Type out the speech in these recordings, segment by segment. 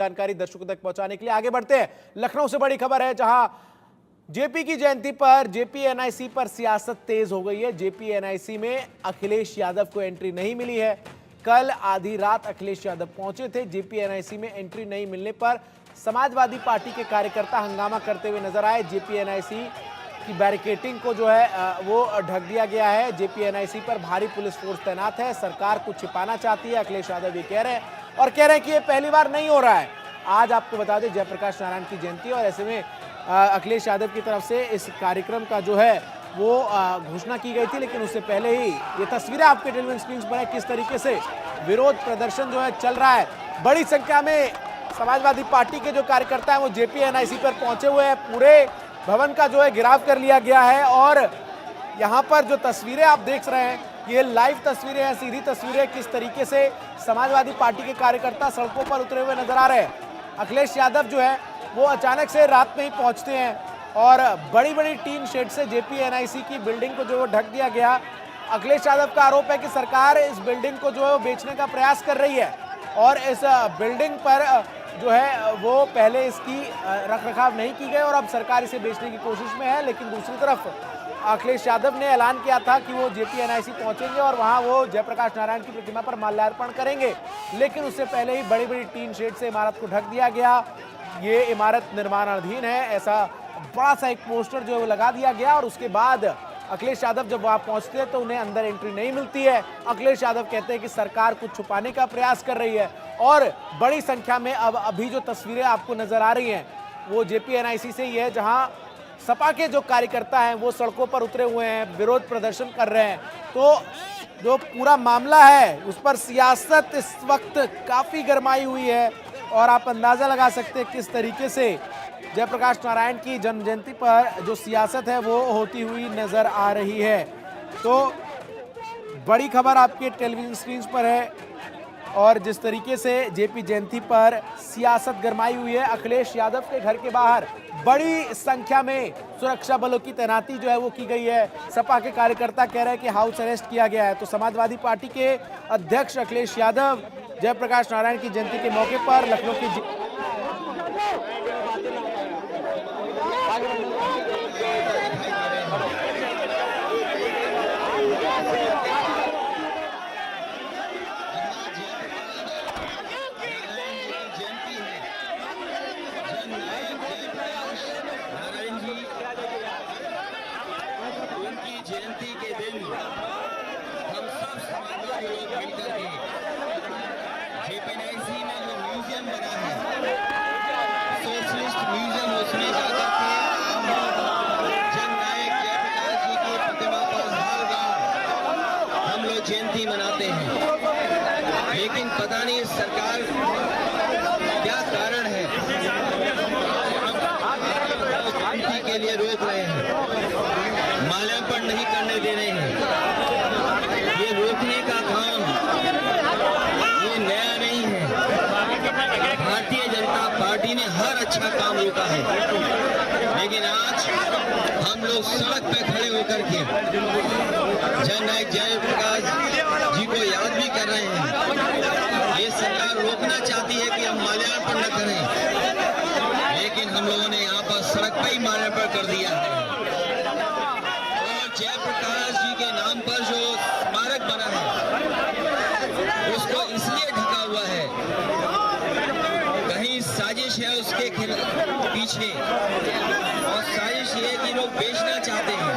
जानकारी दर्शकों तक पहुंचाने के लिए आगे बढ़ते हैं। लखनऊ से बड़ी खबर है, जहां जेपी की जयंती पर जेपी एनआईसी पर सियासत तेज हो गई है। जेपी एनआईसी में अखिलेश यादव को एंट्री नहीं मिली है। कल आधी रात अखिलेश यादव पहुंचे थे। जेपी एनआईसी में एंट्री नहीं मिलने पर समाजवादी पार्टी के कार्यकर्ता हंगामा करते हुए नजर आए। जेपी एनआईसी की बैरिकेडिंग को जो है वो ढक दिया गया है। जेपी एनआईसी पर भारी पुलिस फोर्स तैनात है। सरकार कुछ छिपाना चाहती है, अखिलेश यादव ये कह रहे हैं, और कह रहे हैं कि ये पहली बार नहीं हो रहा है। आज आपको बता दें जयप्रकाश नारायण की जयंती, और ऐसे में अखिलेश यादव की तरफ से इस कार्यक्रम का जो है वो घोषणा की गई थी, लेकिन उससे पहले ही ये तस्वीरें आपके टेलीविजन स्क्रीन पर है, किस तरीके से विरोध प्रदर्शन जो है चल रहा है। बड़ी संख्या में समाजवादी पार्टी के जो कार्यकर्ता हैं वो जेपी एनआईसी पर पहुंचे हुए हैं। पूरे भवन का जो है घेराव कर लिया गया है, और यहाँ पर जो तस्वीरें आप देख रहे हैं ये लाइव तस्वीरें हैं, सीधी तस्वीरें, किस तरीके से समाजवादी पार्टी के कार्यकर्ता सड़कों पर उतरे हुए नजर आ रहे हैं। अखिलेश यादव जो है वो अचानक से रात में ही पहुंचते हैं, और बड़ी बड़ी टीन शेड से जेपी एनआईसी की बिल्डिंग को जो वो ढक दिया गया। अखिलेश यादव का आरोप है कि सरकार इस बिल्डिंग को जो है वो बेचने का प्रयास कर रही है, और इस बिल्डिंग पर जो है वो पहले इसकी रखरखाव नहीं की गई और अब सरकार इसे बेचने की कोशिश में है। लेकिन दूसरी तरफ अखिलेश यादव ने ऐलान किया था कि वो जेपी एनआईसी पहुंचेंगे और वहां वो जयप्रकाश नारायण की प्रतिमा पर माल्यार्पण करेंगे, लेकिन उससे पहले ही बड़ी बड़ी टीन शेड से इमारत को ढक दिया गया। ये इमारत निर्माणाधीन है, ऐसा बड़ा सा एक पोस्टर जो है वो लगा दिया गया, और उसके बाद अखिलेश यादव जब वहां पहुंचते हैं तो उन्हें अंदर एंट्री नहीं मिलती है। अखिलेश यादव कहते हैं कि सरकार कुछ छुपाने का प्रयास कर रही है, और बड़ी संख्या में अब अभी जो तस्वीरें आपको नजर आ रही हैं वो जेपी एनआईसी से ही है, जहां सपा के जो कार्यकर्ता हैं वो सड़कों पर उतरे हुए हैं, विरोध प्रदर्शन कर रहे हैं। तो जो पूरा मामला है उस पर सियासत इस वक्त काफी गरमाई हुई है, और आप अंदाजा लगा सकते हैं किस तरीके से जयप्रकाश नारायण की जन्म जयंती पर जो सियासत है वो होती हुई नजर आ रही है। तो बड़ी खबर आपके टेलीविजन स्क्रीन पर है, और जिस तरीके से जेपी जयंती पर सियासत गरमाई हुई है। अखिलेश यादव के घर के बाहर बड़ी संख्या में सुरक्षा बलों की तैनाती जो है वो की गई है। सपा के कार्यकर्ता कह रहे हैं कि हाउस अरेस्ट किया गया है। तो समाजवादी पार्टी के अध्यक्ष अखिलेश यादव जयप्रकाश नारायण की जयंती के मौके पर लखनऊ की जयंती के दिन हम सब समाजवादी लोग मिलकर के जेपी एनआईसी में जो म्यूजियम बना है, सोशलिस्ट म्यूजियम, उसमें जाकर के जननायक जयप्रकाश जी की प्रतिमा पर हर बार हम लोग जयंती मनाते हैं। लेकिन पता नहीं सरकार क्या कारण है जयंती के लिए रोक रहे हैं, माल्यार्पण नहीं करने दे रहे हैं। ये रोकने का काम ये नया नहीं है। भारतीय जनता पार्टी ने हर अच्छा काम रोका है, लेकिन आज हम लोग सड़क पे खड़े होकर के जननायक जयप्रकाश जी को याद भी कर रहे हैं। ये सरकार रोकना चाहती है कि हम माल्यार्पण न करें, लेकिन हम लोगों ने यहाँ पर सड़क पे ही माल्यार्पण कर दिया है। जयप्रकाश जी के नाम पर जो स्मारक बना है उसको इसलिए ढका हुआ है, कहीं साजिश है उसके पीछे, और साजिश ये कि लोग बेचना चाहते हैं।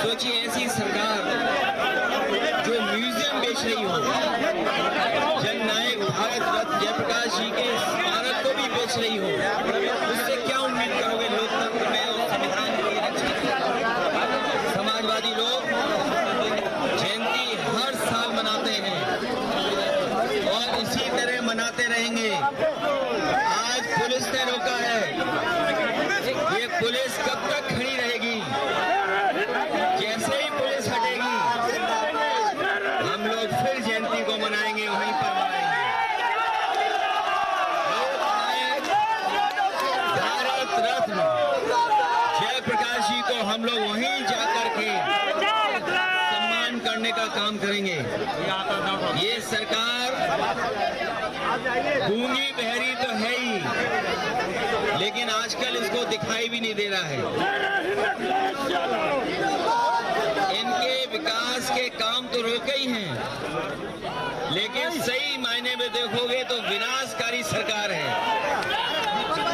सोचिए ऐसी सरकार जो म्यूजियम बेच रही हो, जननायक भारत रत्न जयप्रकाश जी के स्मारक को भी बेच रही हो, उससे क्या उम्मीद करोगे लोकतंत्र में और संविधान की रक्षा की? समाजवादी लोग जयंती हर साल मनाते हैं और इसी तरह मनाते रहेंगे। आज पुलिस ने रोका है, ये पुलिस कब तक खड़ी रहेगी? जैसे ही पुलिस हटेगी हम लोग फिर जयंती को मनाएंगे, वहीं पर मनाएंगे। भारत रत्न जयप्रकाश जी को हम लोग वहीं जाकर के सम्मान करने का काम करेंगे। ये सरकार गूंगी बहरी तो है ही, लेकिन आजकल इसको दिखाई भी नहीं दे रहा है। इनके विकास के काम तो रोके ही हैं, लेकिन सही मायने में देखोगे तो विनाशकारी सरकार है।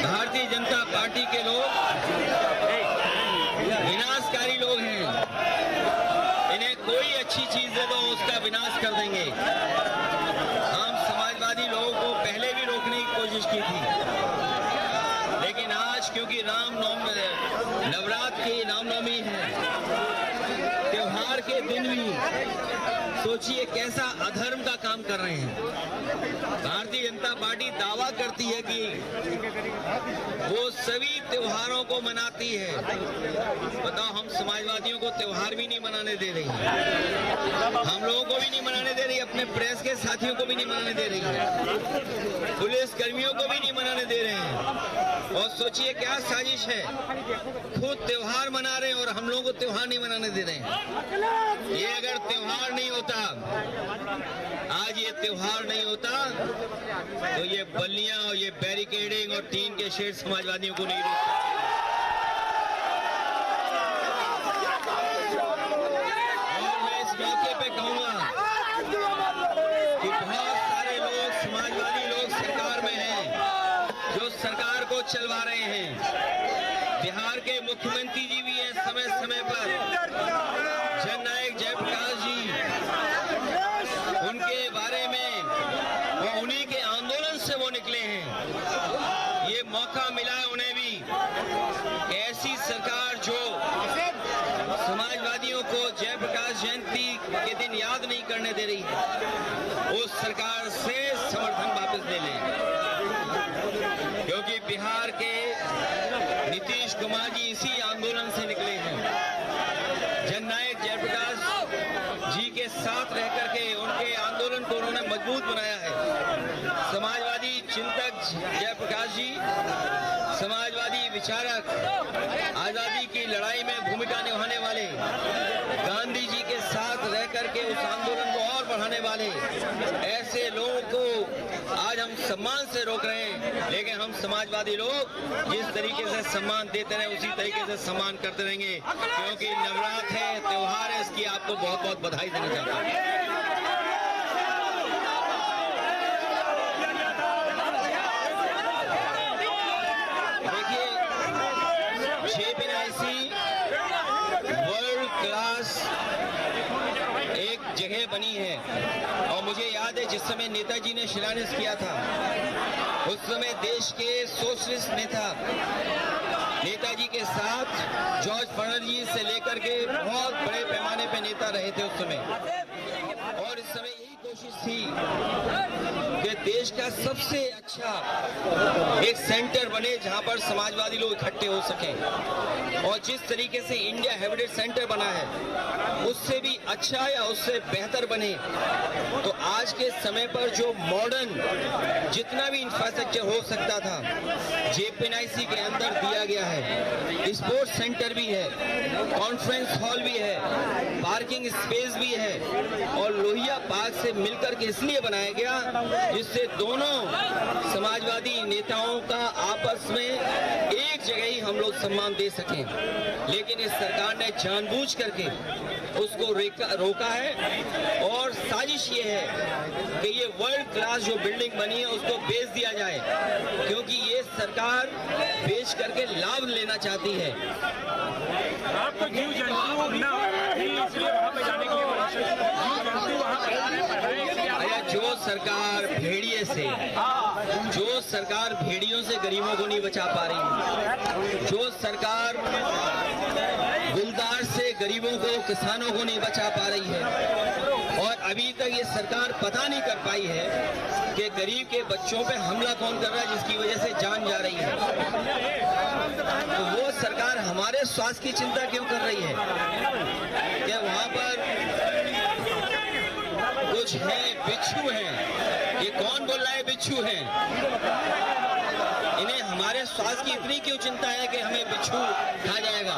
भारतीय जनता पार्टी के लोग विनाशकारी लोग हैं। इन्हें कोई अच्छी चीज दे दो उसका विनाश कर देंगे। हम समाजवादी लोगों को पहले भी रोकने की कोशिश की थी, लेकिन आज क्योंकि नवरात्र की रामनवमी है, त्योहार के दिन भी सोचिए कैसा अधर्म का काम कर रहे हैं। भारतीय जनता पार्टी दावा करती है कि वो सभी त्योहारों को मनाती है। बताओ, हम समाजवादियों को त्योहार भी नहीं मनाने दे रही है, हम लोगों को भी नहीं मनाने दे रही, अपने प्रेस के साथियों को भी नहीं मनाने दे रही है, पुलिस कर्मियों को भी नहीं मनाने दे रहे हैं। और सोचिए क्या साजिश है, खुद त्योहार मना रहे हैं और हम लोगों को त्योहार नहीं मनाने दे रहे हैं। ये अगर त्योहार नहीं होता, आज ये त्योहार नहीं होता, तो ये बल्लियां और ये बैरिकेडिंग और टीन के शेड समाजवादियों को नहीं रोक सकते। और मैं इस मौके पे कहूंगा कि बहुत सारे लोग समाजवादी लोग सरकार में हैं, जो सरकार को चलवा रहे हैं। बिहार के मुख्यमंत्री जी भी हैं समय समय पर, जननायक जयप्रकाश जी, उनके बारे में वो उन्हीं के आंदोलन से वो निकले हैं। ये मौका मिला है उन्हें भी, ऐसी सरकार जो समाजवादियों को जयप्रकाश जयंती के दिन याद नहीं करने दे रही है, उस सरकार से समर्थन वापस ले लें। क्योंकि बिहार के नीतीश कुमार जी इसी आंदोलन से निकले हैं। जननायक जयप्रकाश जी के साथ रह करके उनके आंदोलन को उन्होंने मजबूत बनाया है। समाजवादी चिंतक जयप्रकाश जी, समाजवादी विचारक, आजादी की लड़ाई में भूमिका निभाने वाले, गांधी जी के साथ रह करके उस आंदोलन को और बढ़ाने वाले, ऐसे लोगों को आज हम सम्मान से रोक रहे हैं। लेकिन हम समाजवादी लोग जिस तरीके से सम्मान देते रहे उसी तरीके से सम्मान करते रहेंगे, क्योंकि नवरात्र है, त्योहार है, इसकी आपको बहुत बहुत बधाई देना चाहता हूँ। वर्ल्ड क्लास एक जगह बनी है, और मुझे याद है जिस समय नेताजी ने शिलान्यास किया था, उस समय देश के सोशलिस्ट नेता नेताजी के साथ जॉर्ज फर्नांडिस से लेकर के बहुत बड़े पैमाने पे नेता रहे थे उस समय। और इस समय यही कोशिश थी कि देश का सबसे अच्छा एक सेंटर बने जहां पर समाजवादी लोग इकट्ठे हो सकें। और जिस तरीके से इंडिया हेरिटेज सेंटर बना है, उससे भी अच्छा या उससे बेहतर बने। तो आज के समय पर जो मॉडर्न जितना भी इंफ्रास्ट्रक्चर हो सकता था, जेपीएनआईसी के अंदर दिया गया है। स्पोर्ट्स सेंटर भी है, कॉन्फ्रेंस हॉल भी है, पार्किंग स्पेस भी है, और लोहिया पार्क से मिलकर के इसलिए बनाया गया जिससे दोनों समाजवादी नेताओं का आपस में एक जगह ही हम लोग सम्मान दे सकें। लेकिन इस सरकार ने जानबूझ करके उसको रोका है, और साजिश ये है कि ये वर्ल्ड क्लास जो बिल्डिंग बनी है उसको बेच दिया जाए, क्योंकि ये सरकार बेच करके लाभ लेना चाहती है। आपको न्यू जंतु ना इसलिए वहां पे जाने के लिए जो सरकार भेड़िए से, जो सरकार भेड़ियों से गरीबों को नहीं बचा पा रही है, जो सरकार गुलदार से गरीबों को, किसानों को नहीं बचा पा रही है, और अभी तक ये सरकार पता नहीं कर पाई है कि गरीब के बच्चों पे हमला कौन कर रहा है जिसकी वजह से जान जा रही है, तो वो सरकार हमारे स्वास्थ्य की चिंता क्यों कर रही है? क्या वहां पर कुछ है, बिच्छू हैं? ये कौन बोल रहा है बिच्छू हैं? इन्हें हमारे स्वास्थ्य की इतनी क्यों चिंता है कि हमें बिच्छू खा जाएगा?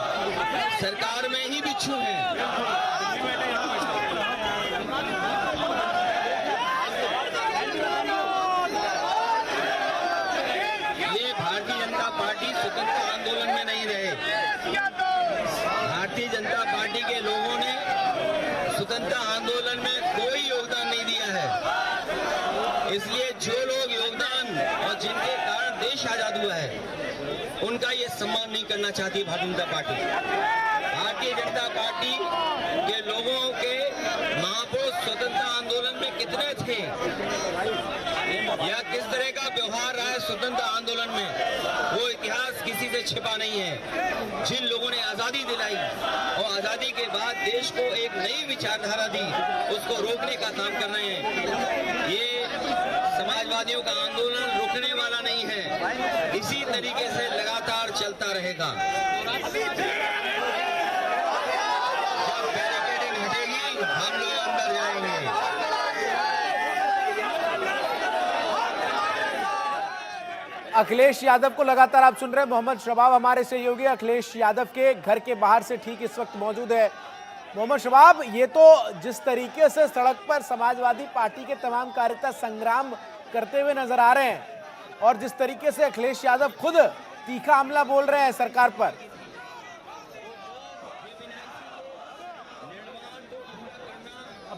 सरकार में ही बिच्छू हैं। पार्टी स्वतंत्रता आंदोलन में नहीं रहे। भारतीय जनता पार्टी के लोगों ने स्वतंत्रता आंदोलन में कोई योगदान नहीं दिया है। इसलिए जो लोग योगदान और जिनके कारण देश आजाद हुआ है उनका ये सम्मान नहीं करना चाहती भारतीय जनता पार्टी। भारतीय जनता पार्टी के लोगों के महापुरुष स्वतंत्रता आंदोलन में कितने थे या किस तरह का व्यवहार रहा है स्वतंत्रता आंदोलन में, वो इतिहास किसी से छिपा नहीं है। जिन लोगों ने आजादी दिलाई और आजादी के बाद देश को एक नई विचारधारा दी, उसको रोकने का काम कर रहे हैं। ये समाजवादियों का आंदोलन रुकने वाला नहीं है, इसी तरीके से लगातार चलता रहेगा। जब बैरिकेडिंग हटेगी हम लोग अंदर जाएंगे। अखिलेश यादव को लगातार आप सुन रहे हैं। मोहम्मद शबाब हमारे सहयोगी अखिलेश यादव के घर के बाहर से ठीक इस वक्त मौजूद है। मोहम्मद शबाब, ये तो जिस तरीके से सड़क पर समाजवादी पार्टी के तमाम कार्यकर्ता संग्राम करते हुए नजर आ रहे हैं और जिस तरीके से अखिलेश यादव खुद तीखा हमला बोल रहे हैं सरकार पर,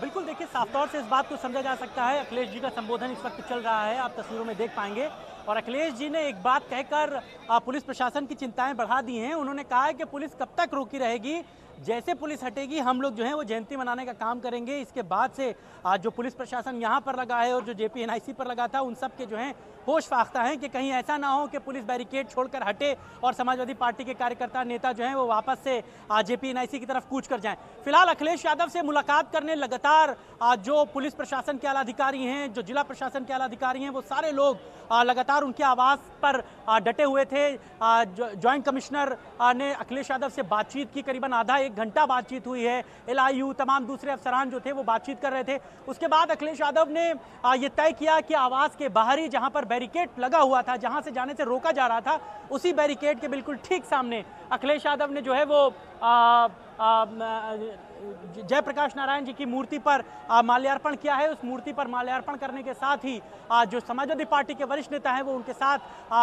बिल्कुल देखिए, साफ तौर से इस बात को समझा जा सकता है। अखिलेश जी का संबोधन इस वक्त चल रहा है, आप तस्वीरों में देख पाएंगे। और अखिलेश जी ने एक बात कहकर पुलिस प्रशासन की चिंताएं बढ़ा दी हैं। उन्होंने कहा है कि पुलिस कब तक रोकी रहेगी, जैसे पुलिस हटेगी हम लोग जो है वो जयंती मनाने का काम करेंगे। इसके बाद से आज जो पुलिस प्रशासन यहाँ पर लगा है और जो JPNIC पर लगा था, उन सब के जो है होश फाख्ता है कि कहीं ऐसा ना हो कि पुलिस बैरिकेड छोड़कर हटे और समाजवादी पार्टी के कार्यकर्ता नेता जो हैं वो वापस से JPNIC की तरफ कूच कर जाएं। फिलहाल अखिलेश यादव से मुलाकात करने लगातार जो पुलिस प्रशासन के आला अधिकारी हैं, जो जिला प्रशासन के आला अधिकारी हैं, वो सारे लोग लगातार उनके आवास पर डटे हुए थे। ज्वाइंट कमिश्नर ने अखिलेश यादव से बातचीत की, करीबन आधा एक घंटा बातचीत हुई है। LIU तमाम दूसरे अफसरान जो थे वो बातचीत कर रहे थे। उसके बाद अखिलेश यादव ने ये तय किया कि आवास के बाहर ही जहां पर बैरिकेड लगा हुआ था, जहां से जाने से रोका जा रहा था, उसी बैरिकेड के बिल्कुल ठीक सामने अखिलेश यादव ने जो है वो जयप्रकाश नारायण जी की मूर्ति पर माल्यार्पण किया है। उस मूर्ति पर माल्यार्पण करने के साथ ही जो समाजवादी पार्टी के वरिष्ठ नेता हैं वो उनके साथ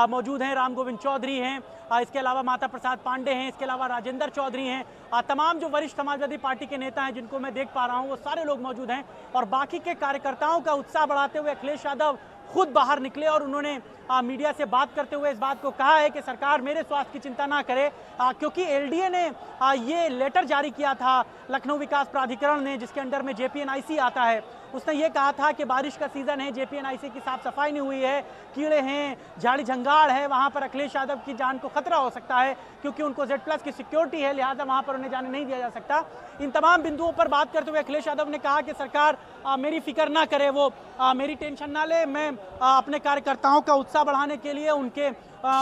मौजूद हैं। राम गोविंद चौधरी हैं, इसके अलावा माता प्रसाद पांडे हैं, इसके अलावा राजेंद्र चौधरी हैं। तमाम जो वरिष्ठ समाजवादी पार्टी के नेता हैं जिनको मैं देख पा रहा हूं वो सारे लोग मौजूद हैं। और बाकी के कार्यकर्ताओं का उत्साह बढ़ाते हुए अखिलेश यादव खुद बाहर निकले और उन्होंने मीडिया से बात करते हुए इस बात को कहा है कि सरकार मेरे स्वास्थ्य की चिंता ना करे, क्योंकि LDA ने ये लेटर जारी किया था, लखनऊ विकास प्राधिकरण ने, जिसके अंडर में JPNIC आता है। उसने ये कहा था कि बारिश का सीजन है, JPNIC की साफ सफाई नहीं हुई है, कीड़े हैं, झाड़ी झंगाड़ है, वहां पर अखिलेश यादव की जान को खतरा हो सकता है क्योंकि उनको Z+ की सिक्योरिटी है, लिहाजा वहां पर उन्हें जाने नहीं दिया जा सकता। इन तमाम बिंदुओं पर बात करते हुए अखिलेश यादव ने कहा कि सरकार मेरी फिक्र ना करे, वो मेरी टेंशन ना ले, मैं अपने कार्यकर्ताओं का उत्साह बढ़ाने के लिए उनके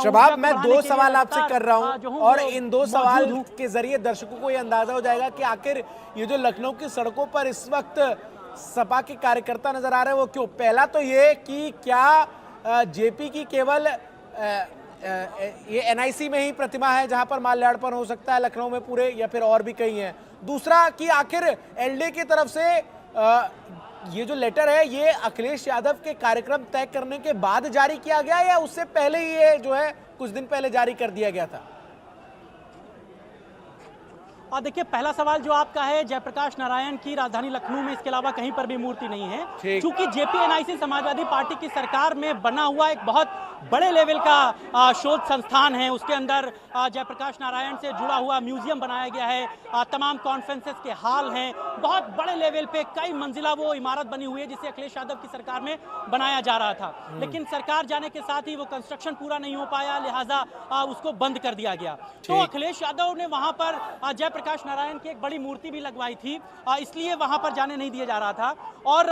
शबाब, मैं दो सवाल आपसे कर रहा हूं और इन दो सवाल के जरिए दर्शकों को यह अंदाजा हो जाएगा कि आखिर ये जो लखनऊ की सड़कों पर इस वक्त सपा के कार्यकर्ता नजर आ रहे हैं वो क्यों। पहला तो ये कि क्या JP की केवल ये NIC में ही प्रतिमा है जहां पर माल्यार्पण हो सकता है लखनऊ में पूरे, या फिर और भी कहीं है। दूसरा कि आखिर LDA की तरफ से ये जो लेटर है ये अखिलेश यादव के कार्यक्रम तय करने के बाद जारी किया गया या उससे पहले ही ये जो है कुछ दिन पहले जारी कर दिया गया था। और देखिए, पहला सवाल जो आपका है, जयप्रकाश नारायण की राजधानी लखनऊ में इसके अलावा कहीं पर भी मूर्ति नहीं है। चूंकि JPNIC समाजवादी पार्टी की सरकार में बना हुआ एक बहुत बड़े लेवल का शोध संस्थान है, उसके अंदर जयप्रकाश नारायण से जुड़ा हुआ म्यूजियम बनाया गया है, तमाम कॉन्फ्रेंसेस के हाल हैं, बहुत बड़े लेवल पे कई मंजिला वो इमारत बनी हुई है जिसे अखिलेश यादव की सरकार में बनाया जा रहा था। लेकिन सरकार जाने के साथ ही वो कंस्ट्रक्शन पूरा नहीं हो पाया, लिहाजा उसको बंद कर दिया गया। तो अखिलेश यादव ने वहां पर जयप्रकाश नारायण की एक बड़ी मूर्ति भी लगवाई थी, इसलिए वहां पर जाने नहीं दिया जा रहा था। और